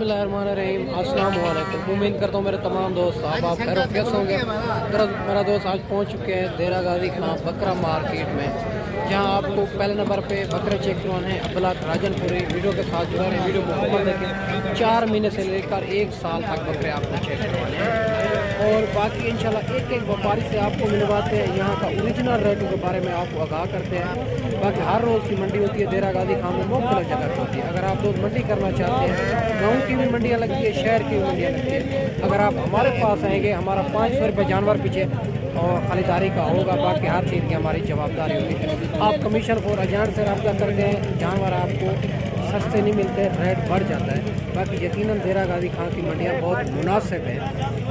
बिस्मिल्लाहिर्रहमानिर्रहीम, अस्सलाम वालेकुम। उम्मीद करता हूँ मेरे तमाम दोस्त आप खैरियत होंगे। मेरा दोस्त आज पहुँच चुके हैं देरा गाजी खां बकरा मार्केट में, जहाँ आपको पहले नंबर पे बकरे चेक करवाने हैं अब्बलाक राजनपुरी। वीडियो के साथ जुड़ा रहे, वीडियो मुकम्मल देखें। 4 महीने से लेकर 1 साल तक बकरे आपको चेक करवाने हैं और बाकी इंशाल्लाह एक एक व्यापारी से आपको मिलवाते हैं, यहाँ का ओरिजिनल रेटों के बारे में आपको आगाह करते हैं। बाकी हर रोज़ की मंडी होती है देरा गाजी खां में, मुख्तलिफ जगह पर होती है। अगर आप लोग मंडी करना चाहते हैं, गाँव की भी मंडियाँ लगती है, शहर की भी मंडियाँ लगती है। अगर आप हमारे पास आएंगे, हमारा 500 रुपये जानवर पीछे और खरीदारी का होगा, बाकी हर चीज़ की हमारी जवाबदारी होगी। आप कमीशन फॉर एजेंट से रब्ता करते हैं, जानवर आपको सस्ते नहीं मिलते, रेट बढ़ जाता है। बाकी यकीनन देरा गाजी खां की मंडियाँ बहुत मुनासिब हैं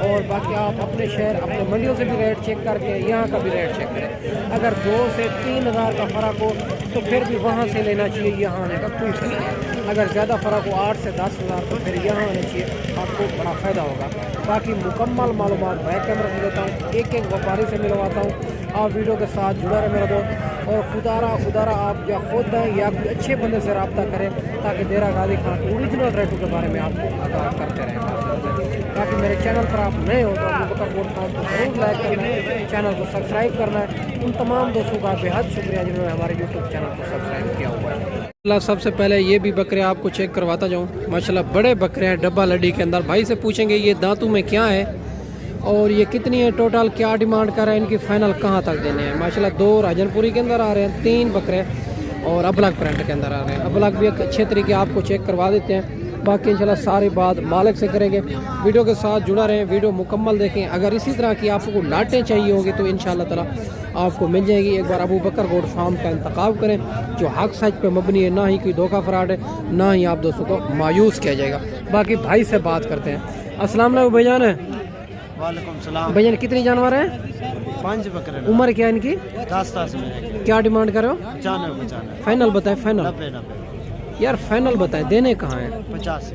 और बाकी आप अपने शहर अपने मंडियों से भी रेट चेक करके यहाँ का भी रेट चेक करें। अगर 2 से 3 हज़ार का फ़र्क हो तो फिर भी वहाँ से लेना चाहिए, यहाँ आने का कोई फ़र्क नहीं। अगर ज़्यादा फ़र्क हो 8 से 10 हज़ार तो फिर यहाँ आना चाहिए, आपको बड़ा फ़ायदा होगा। बाकी मुकम्मल मालूमात बैक कैमरा से देता हूँ, एक एक व्यापारी से मिलवाता हूँ। आप वीडियो के साथ जुड़ा रहे मेरा दोस्त, और खुदारा आप या खुद हैं या कोई अच्छे बंदे से रब्ता करें ताकि देरा गाजी खां के ओरिजिनल रेटों के बारे में आपको आगाह करते रहें। बाकी मेरे चैनल पर आप नए हो तो अबू बकर गोड फार्म को जरूर लाइक करना है, चैनल को सब्सक्राइब करना है। उन तमाम दोस्तों का बेहद शुक्रिया जिन्होंने हमारे यूट्यूब चैनल को सब्सक्राइब किया हुआ है। सबसे पहले ये भी बकरे आपको चेक करवाता जाऊँ। माशाल्लाह बड़े बकरे हैं डब्बा लड्डी के अंदर। भाई से पूछेंगे ये दांतों में क्या है और ये कितनी है, टोटल क्या डिमांड कर रहे हैं, इनकी फाइनल कहाँ तक देने हैं। माशाल्लाह 2 राजनपुरी के अंदर आ रहे हैं, 3 बकरे और अब्बलाक प्रिंट के अंदर आ रहे हैं। अब्बलाक भी एक अच्छे तरीके आपको चेक करवा देते हैं। बाकी इंशाल्लाह सारी बात मालिक से करेंगे। वीडियो के साथ जुड़ा रहें, वीडियो मुकम्मल देखें। अगर इसी तरह की आपको लाटें चाहिए होगी तो इंशाल्लाह ताला आपको मिल जाएगी। एक बार अबू बकर गोड फार्म का इंतखाब करें जो हक सच पे मबनी है, ना ही कोई धोखा फराड है, ना ही आप दोस्तों को मायूस किया जाएगा। बाकी भाई से बात करते हैं। अस्सलाम वालेकुम भाईजान। वालेकुम सलाम। भाईजान कितनी जानवर हैं? 5 बकरे। उम्र क्या है इनकी? 10 में। क्या डिमांड करो? 95 फाइनल बताएं। फाइनल 90 यार फाइनल बताएं, देने कहाँ हैं? 50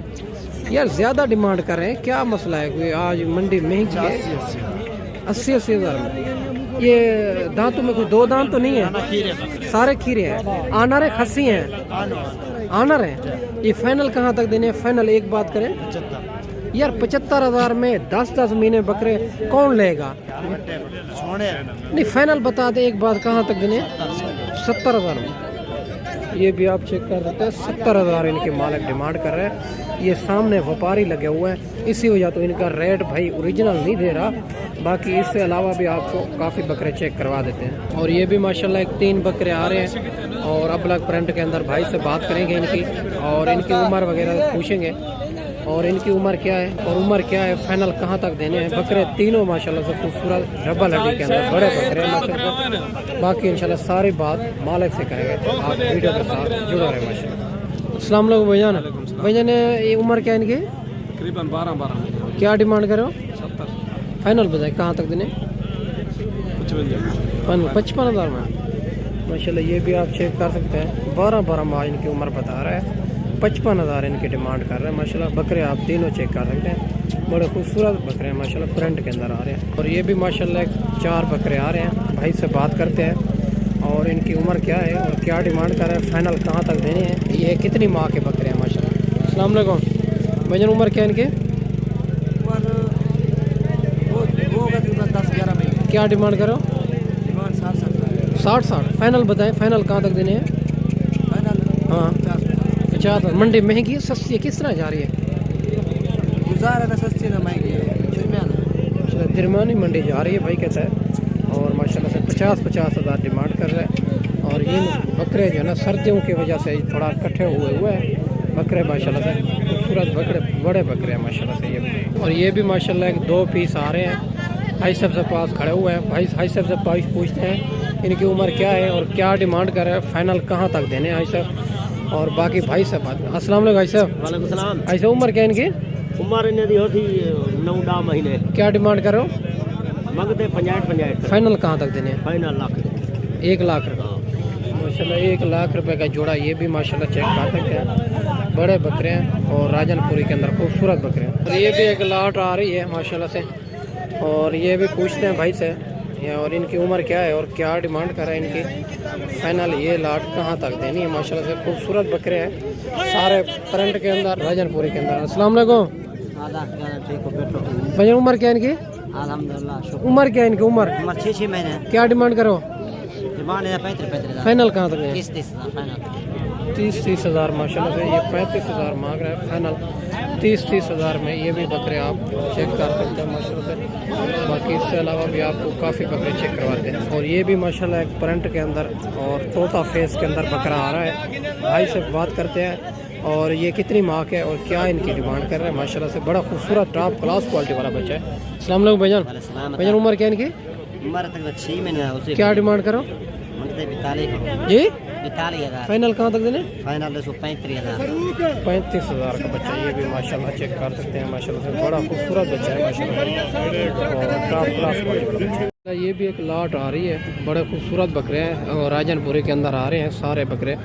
यार ज़्यादा डिमांड कर रहे हैं, क्या मसला है? कोई आज मंडी महंगी है। 80 हज़ार में। ये दांतों में कोई 2 दांत तो नहीं है? सारे खीरे हैं। आनर है, खस्सी हैं? आनर है। ये फाइनल कहाँ तक देने हैं? फाइनल एक बात करें यार, 75 हज़ार में 10-10 महीने बकरे कौन लेगा? नहीं फाइनल बता दे एक बात, कहाँ तक देने? 70 हज़ार में। ये भी आप चेक कर सकते हैं, 70 हज़ार इनके मालिक डिमांड कर रहे हैं। ये सामने व्यापारी लगे हुए हैं, इसी वजह तो इनका रेट भाई ओरिजिनल नहीं दे रहा। बाकी इससे अलावा भी आपको काफ़ी बकरे चेक करवा देते हैं। और ये भी माशाल्लाह 3 बकरे आ रहे हैं और अब्बलाक प्रिंट के अंदर। भाई से बात करेंगे इनकी और इनकी उम्र वगैरह पूछेंगे और इनकी उम्र क्या है और उम्र क्या है, फाइनल कहाँ तक देने हैं। बकरे तीनों माशाल्लाह से खूबसूरत डबल हड्डी के अंदर बड़े बकरे हैं माशाल्लाह। बाकी इंशाल्लाह सारी बात मालिक से करेंगे, आप वीडियो के साथ जुड़े रहे माशाल्लाह। अस्सलाम वालेकुम भाईजान। भाईजान ये उम्र क्या है इनकी? तकरीबन 12 क्या डिमांड करो? 70 फाइनल बताए कहाँ तक देने? 55 हज़ार में माशाल्लाह। ये भी आप चेक कर सकते हैं, 12 माह इनकी उम्र बता रहा है। 55 हज़ार इनकी डिमांड कर रहे हैं माशाल्लाह। बकरे आप तीनों चेक कर सकते हैं, बड़े खूबसूरत बकरे हैं माशाल्लाह, प्रिंट के अंदर आ रहे हैं। और ये भी माशाल्लाह 4 बकरे आ रहे हैं। भाई से बात करते हैं और इनकी उम्र क्या है और क्या डिमांड कर रहे हैं, फाइनल कहाँ तक देने हैं, ये कितनी माह के बकरे हैं माशाल्लाह। अस्सलाम वालेकुम भाईजान, उम्र क्या है इनकी? 10-11 में। क्या डिमांड करो? 60 फाइनल बताएं, फाइनल कहाँ तक देने हैं? हाँ 50। मंडी महंगी है सस्ती है, किस तरह जा रही है? गुजारा सस्ती ना महंगी है, दरमियानी मंडी जा रही है भाई कहता है। और माशाल्लाह से 50 हज़ार डिमांड कर रहा है। और ये बकरे जो है ना सर्दियों की वजह से थोड़ा इकट्ठे हुए हैं बकरे माशाल्लाह से, खूबसूरत बकरे, बड़े बकरे हैं माशाल्लाह से ये। और ये भी माशाल्लाह 2 पीस आ रहे हैं। भाई साहब से पास खड़े हुए हैं। भाई साहब से पास पूछते हैं इनकी उम्र क्या है और क्या डिमांड कर रहे हैं, फाइनल कहाँ तक देने हैं भाई साहब। और बाकी भाई साहब बात। अस्सलाम वालेकुम भाई साहब। वालेकुम सलाम। ऐसे उम्र क्या है इनकी? उम्र इन्हें होती 9-10 महीने। क्या डिमांड करो? मंगते 50 फाइनल कहाँ तक देने हैं? फाइनल लाख 1 लाख रुपये माशाल्लाह। 1 लाख रुपए का जोड़ा ये भी माशाल्लाह चेक कर सकते हैं, बड़े बकरे हैं और राजनपुरी के अंदर खूबसूरत बकरे हैं। और ये भी एक लाट आ रही है माशाल्लाह से। और ये भी पूछते हैं भाई से और इनकी उम्र क्या है और क्या डिमांड कर रहा है इनकी। फाइनल ये लाट कहाँ तक देनी है। माशाल्लाह से खूबसूरत बकरे हैं सारे प्रिंट के अंदर, राजनपुरी के अंदर। अस्सलाम वालेकुम भैया, उम्र क्या है इनकी? अल्हम्दुलिल्लाह। उम्र क्या है इनकी? उम्र 6 महीने। क्या डिमांड करो? डिमांड है 35,000। फाइनल कहाँ तक है? 30,000 फाइनल। 30,000 माशाल्लाह से ये 35,000 मांग रहा है फाइनल। 30,000 में ये भी बकरे आप चेक कर सकते हैं माशाल्लाह से। बाकी इससे अलावा भी आपको काफ़ी बकरे चेक करवाते हैं। और ये भी माशाल्लाह एक प्रिंट के अंदर और तोता फेस के अंदर बकरा आ रहा है। भाई से बात करते हैं और ये कितनी माह है और क्या इनकी डिमांड कर रहे हैं। माशाल्लाह से बड़ा खूबसूरत टॉप क्लास क्वालिटी वाला बच्चा है। अस्सलाम वालेकुम भाईजान। भाईजान उम्र क्या है इनकी? उम्र तक 6 महीने। क्या डिमांड करो? 42,000 जी 42,000 फाइनल कहाँ तक देने? फाइनल 35,000। 35,000 का बच्चा ये भी माशाल्लाह चेक कर सकते हैं। माशाल्लाह से बड़ा खूबसूरत बच्चा है माशाल्लाह और टॉप क्लास बच्चा। ये भी एक लाट आ रही है, बड़े खूबसूरत बकरे हैं और राजनपुरी के अंदर आ रहे हैं सारे बकरे।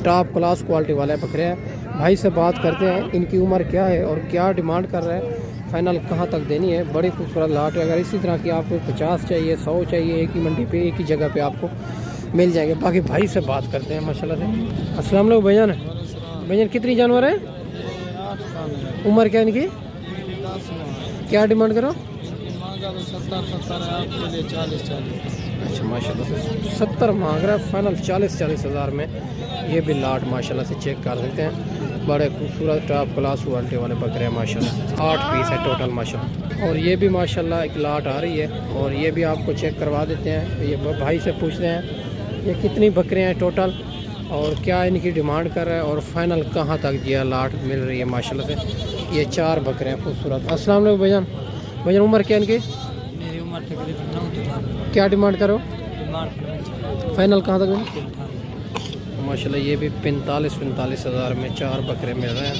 टॉप क्लास क्वालिटी वाले बकरे हैं। भाई से बात करते हैं इनकी उम्र क्या है और क्या डिमांड कर रहे हैं, फाइनल कहाँ तक देनी है। बड़ी खूबसूरत लाट है। अगर इसी तरह की आपको 50 चाहिए, 100 चाहिए, एक ही मंडी पे एक ही जगह पे आपको मिल जाएंगे। बाकी भाई से बात करते हैं माशाल्लाह से। अस्सलाम वालेकुम भैयान। भैयान कितनी जानवर है? उम्र क्या है इनकी? क्या डिमांड करो? 40,000। अच्छा माशाल्लाह से 70 मांग रहा है फाइनल। 40,000 में ये भी लाट माशाल्लाह से चेक कर सकते हैं। बड़े खूबसूरत टॉप क्लास क्वालिटी वाले बकरे हैं माशाल्लाह। 8 पीस है टोटल माशाल्लाह। और ये भी माशाल्लाह एक लाट आ रही है और ये भी आपको चेक करवा देते हैं। ये भाई से पूछते हैं ये कितनी बकरे हैं टोटल और क्या इनकी डिमांड कर रहा है और फाइनल कहाँ तक ये लाट मिल रही है माशाल्लाह से। ये 4 बकरे हैं खूबसूरत। अस्सलाम वालेकुम भैजान। भैजान उम्र क्या इनकी? मेरी उम्र तकरीबन 9। क्या डिमांड करो? डिमांड फाइनल कहाँ तक? माशाल्लाह ये भी 45,000 में 4 बकरे मिल रहे हैं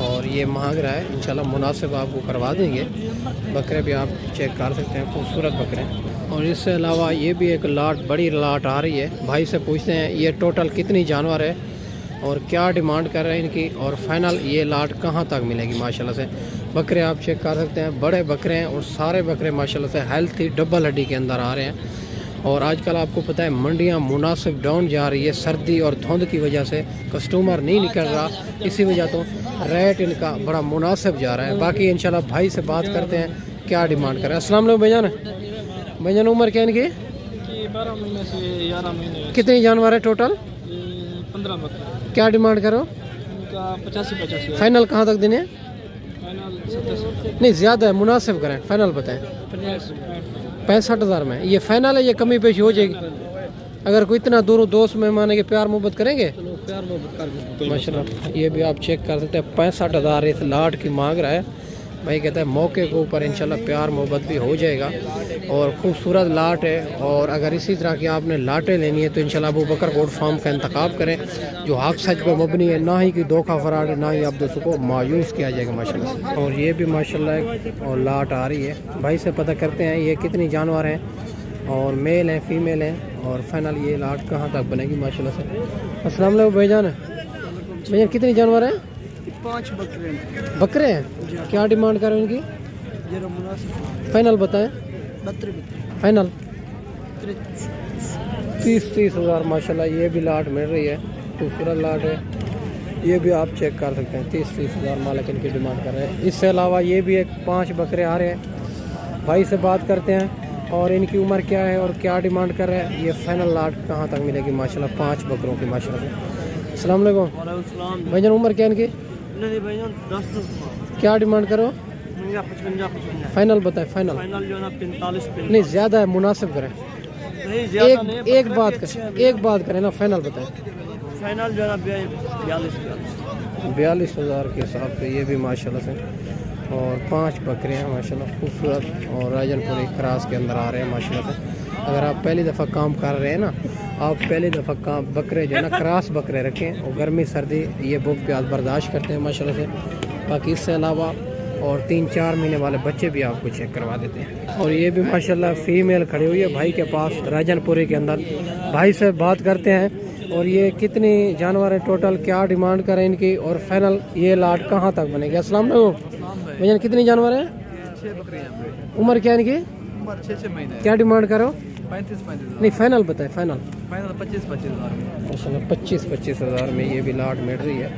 और ये मांग रहा है। इंशाल्लाह मुनासिब आपको करवा देंगे। बकरे भी आप चेक कर सकते हैं, खूबसूरत बकरे। और इससे अलावा ये भी एक लाट, बड़ी लाट आ रही है। भाई से पूछते हैं ये टोटल कितनी जानवर है और क्या डिमांड कर रहे हैं इनकी और फाइनल ये लाट कहाँ तक मिलेगी। माशाल्लाह से बकरे आप चेक कर सकते हैं, बड़े बकरे हैं और सारे बकरे माशाल्लाह से हेल्थी डबल हड्डी के अंदर आ रहे हैं। और आजकल आपको पता है मंडियां मुनासिब डाउन जा रही है, सर्दी और धुंध की वजह से कस्टमर नहीं निकल रहा, इसी वजह तो रेट इनका बड़ा मुनासिब जा रहा है। बाकी इंशाल्लाह भाई से बात करते हैं क्या डिमांड कर रहे हैं। अस्सलाम वालेकुम भैजान। भैजान उम्र क्या इनकी? 12 महीने से 11 महीने। कितनी जानवर है टोटल? 15 बकरे। क्या डिमांड करो? उनका 85 फाइनल कहाँ तक देने? फाइनल 70। नहीं ज़्यादा है, मुनासिब करें, फाइनल बताएं। 65,000 में ये फाइनल है, ये कमी पेशी हो जाएगी। अगर कोई इतना दूर दोस्त मेहमान के प्यार मोहब्बत करेंगे प्यार मोहब्बत माशाल्लाह। ये भी आप चेक कर सकते हैं। 65,000 इस लाट की मांग रहा है। भाई कहता है मौके के ऊपर इंशाल्लाह प्यार मोहब्बत भी हो जाएगा और खूबसूरत लाट है। और अगर इसी तरह की आपने लाटें लेनी है तो इंशाल्लाह अबू बकर गोट फार्म का इंतखाब करें जो हक सच पर मबनी है, ना ही कि धोखा फराड है, ना ही आप दोस्तों को मायूस किया जाएगा माशाल्लाह। और ये भी माशाल्लाह एक और लाट आ रही है। भाई से पता करते हैं ये कितनी जानवर हैं और मेल हैं फीमेल हैं और फाइनल ये लाट कहाँ तक बनेगी माशाल्लाह से। अस्सलाम वालेकुम भाईजान। भैया कितनी जानवर हैं? 5 बकरे। बकरे हैं। क्या डिमांड करें इनकी? फाइनल बताएं। 72 फाइनल 30,000 माशाल्लाह ये भी लाट मिल रही है, खूबसूरत लाट है। ये भी आप चेक कर सकते हैं। 30,000 मालिक इनकी डिमांड कर रहे हैं। इससे अलावा ये भी एक 5 बकरे आ रहे हैं। भाई से बात करते हैं और इनकी उम्र क्या है और क्या डिमांड कर रहे हैं। ये फाइनल लाट कहाँ तक मिलेगी माशाल्लाह 5 बकरों की माशाल्लाह से। अस्सलाम वालेकुम भाईजान। उम्र क्या इनकी? क्या डिमांड करो? 55। फाइनल बताएं। फाइनल जो है 45 नहीं ज़्यादा है, मुनासिब करें। एक बात करें ना, फाइनल बताएं। फाइनल जो है 42,000 के हिसाब से ये भी माशाल्लाह से। और 5 बकरे हैं माशाल्लाह खूबसूरत और राजनपुरी क्रास के अंदर आ रहे हैं माशाल्लाह से। अगर आप पहली दफ़ा काम कर रहे हैं ना, आप पहली दफ़ा काम बकरे जो है ना क्रास बकरे रखें और गर्मी सर्दी ये बुक प्याज बर्दाश्त करते हैं माशाल्लाह से। बाकी इससे अलावा और 3-4 महीने वाले बच्चे भी आपको चेक करवा देते हैं। और ये भी माशाल्लाह फीमेल खड़ी हुई है भाई के पास राजनपुरी के अंदर। भाई से बात करते हैं और ये कितनी जानवर है टोटल, क्या डिमांड करें इनकी और फाइनल ये लाट कहाँ तक बनेगी। अस्सलाम वालेकुम भैया। कितनी जानवर है? 6 बकरे हैं। उम्र क्या है इनकी? उम्र 6 महीने। क्या डिमांड करो? 35-35 नहीं फाइनल बताए, फाइनल फाइनल 25-25 हज़ार में। माशाल्लाह 25-25 हज़ार में ये भी लाट मिल रही है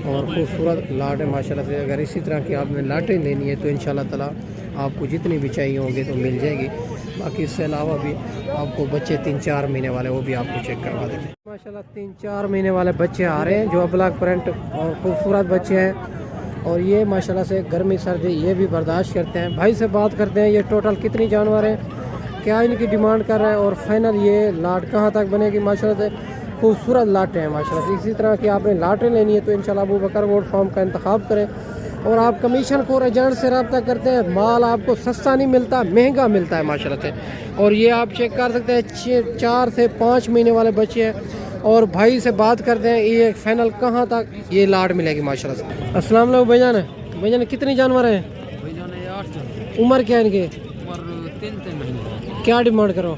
और खूबसूरत लाट है माशाल्लाह से। अगर इसी तरह की आपने लाटें लेनी है तो इंशाल्लाह ताला आपको जितनी भी चाहिए होंगे तो मिल जाएगी। बाकी इससे अलावा भी आपको बच्चे 3-4 महीने वाले वो भी आपको चेक करवा देंगे। माशाल्लाह 3-4 महीने वाले बच्चे आ रहे हैं जो ब्लैक प्रिंट और खूबसूरत बच्चे हैं और ये माशाल्लाह से गर्मी सर्दी ये भी बर्दाश्त करते हैं। भाई से बात करते हैं ये टोटल कितनी जानवर हैं, क्या इनकी डिमांड कर रहा है और फाइनल ये लाट कहाँ तक बनेगी। माशाल्लाह से खूबसूरत लाटें हैं माशाल्लाह से। इसी तरह की आपने लाटें लेनी है तो इंशाल्लाह अबू बकर गोट फार्म का इंतखाब करें और आप कमीशन खोर एजेंट से रब्ता करते हैं, माल आपको सस्ता नहीं मिलता, महंगा मिलता है माशाल्लाह से। और ये आप चेक कर सकते हैं 4 से 5 महीने वाले बच्चे हैं और भाई से बात करते हैं ये फाइनल कहाँ तक ये लाट मिलेगी माशाल्लाह से। अस्सलाम वालेकुम भाईजान कितनी जानवर हैं? भाईजान 8 जन, उम्र क्या है इनकी? उम्र 3 महीने। क्या डिमांड करो?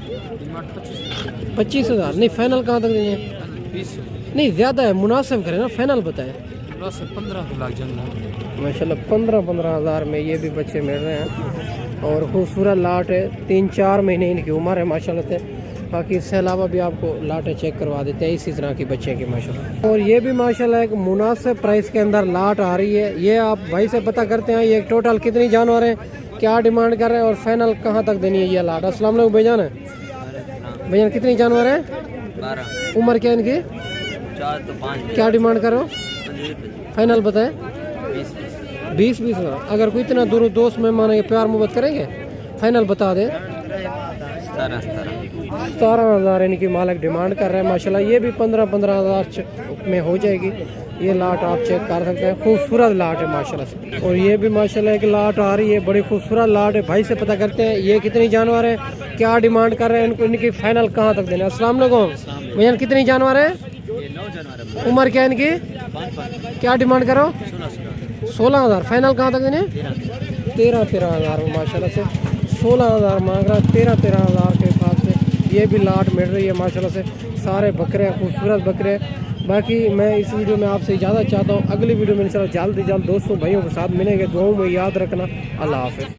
25 हज़ार नहीं फाइनल कहाँ तक देंगे? 20 नहीं ज़्यादा है, मुनासिब करें ना, फाइनल बताएं। 15 लाख जन माशाल्लाह 15-15 हज़ार में ये भी बच्चे मिल रहे हैं और खूबसूरत लाट है। 3-4 महीने इनकी उम्र है माशाल्लाह से। बाकी इससे अलावा भी आपको लाटें चेक करवा देते हैं इसी तरह की बच्चे की माशाल्लाह। और ये भी माशाल्लाह एक मुनासिब प्राइस के अंदर लाट आ रही है। ये आप भाई से पता करते हैं ये टोटल कितनी जानवर हैं, क्या डिमांड कर रहे हैं और फाइनल कहाँ तक देनी है ये लाट। अस्सलाम वालेकुम भाईजान कितनी जानवर हैं? 12। उम्र क्या इनकी? 4 तो 5। क्या डिमांड करो? फाइनल बताएं। 20 हज़ार। अगर कोई इतना दूर दोस्त मेहमान है प्यार मोहब्बत करेंगे, फाइनल बता दें। 17 हज़ार इनकी मालिक डिमांड कर रहे हैं माशाल्लाह। ये भी 15-15 हज़ार में हो जाएगी। ये लाट आप चेक कर सकते हैं, खूबसूरत लाट है माशाल्लाह से। और ये भी माशाल्लाह एक लाट आ रही है, बड़ी खूबसूरत लाट है। भाई से पता करते हैं ये कितनी जानवर है, क्या डिमांड कर रहे हैं इनको, इनकी फाइनल कहाँ तक देना है। अस्सलाम वालेकुम भैया कितनी जानवर है? 9 जानवर। उम्र क्या है इनकी? क्या डिमांड करो? 16 हज़ार। फाइनल कहाँ तक देने? 13 हज़ार माशाल्लाह से। 16 हज़ार मांग रहा है, 13 हज़ार के हिसाब से ये भी लाट मिल रही है माशाल्लाह से। सारे बकरे हैं, खूबसूरत बकरे। बाकी मैं इस वीडियो में आपसे इजाज़त चाहता हूँ, अगली वीडियो में इंशाल्लाह जल्द से जल्द दोस्तों भाइयों के साथ मिलेंगे। दुआओं में याद रखना। अल्लाह हाफ़िज़।